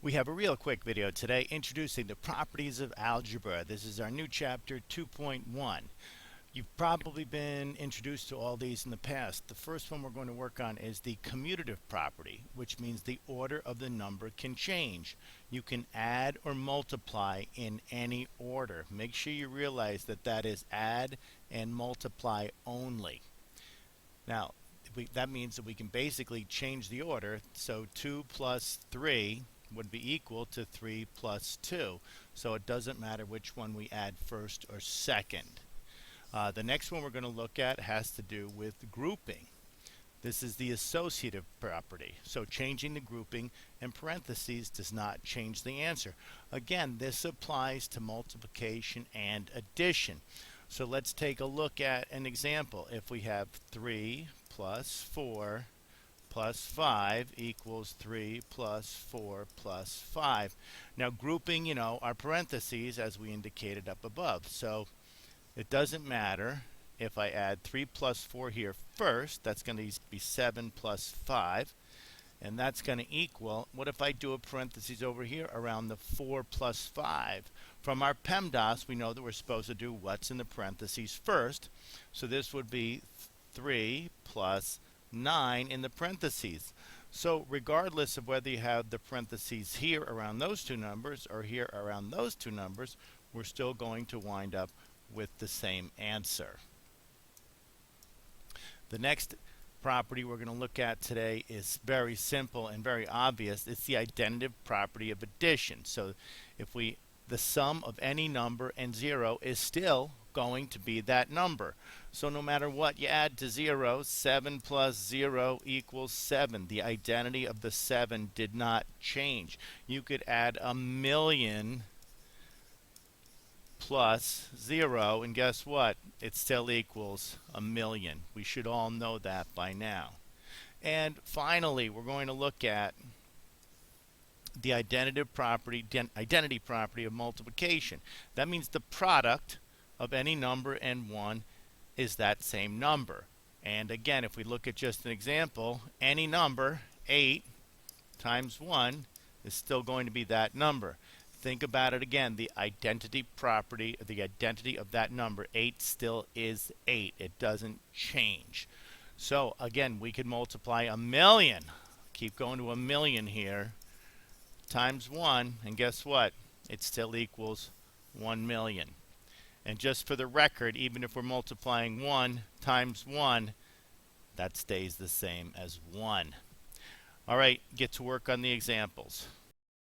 We have a real quick video today introducing the properties of algebra. This is our new chapter 2.1. You've probably been introduced to all these in the past. The first one we're going to work on is the commutative property, which means the order of the number can change. You can add or multiply in any order. Make sure you realize that that is add and multiply only. Now, that means that we can basically change the order. So 2 plus 3 would be equal to 3 plus 2. So it doesn't matter which one we add first or second. The next one we're going to look at has to do with grouping. This is the associative property. So changing the grouping in parentheses does not change the answer. Again, this applies to multiplication and addition. So let's take a look at an example. If we have 3 plus 4 plus 5 equals 3 plus 4 plus 5. Now grouping, are parentheses as we indicated up above. So it doesn't matter if I add 3 plus 4 here first. That's going to be 7 plus 5. And that's going to equal, what if I do a parentheses over here around the 4 plus 5? From our PEMDAS, we know that we're supposed to do what's in the parentheses first. So this would be 3 plus 9 in the parentheses. So regardless of whether you have the parentheses here around those two numbers or here around those two numbers, we're still going to wind up with the same answer. The next property we're going to look at today is very simple and very obvious. It's the identity property of addition. So if the sum of any number and 0 is still going to be that number. So no matter what you add to 0, 7 plus 0 equals 7. The identity of the 7 did not change. You could add 1,000,000 plus 0, and guess what? It still equals 1,000,000. We should all know that by now. And finally, we're going to look at the identity property of multiplication. That means the product of any number and 1 is that same number. And again, if we look at just an example, any number, 8 times 1, is still going to be that number. Think about it again. The identity property, the identity of that number, 8 still is 8. It doesn't change. So again, we could multiply 1,000,000. Keep going to 1,000,000 here. Times 1, and guess what? It still equals 1,000,000. And just for the record, even if we're multiplying 1 times 1, that stays the same as 1. All right, get to work on the examples.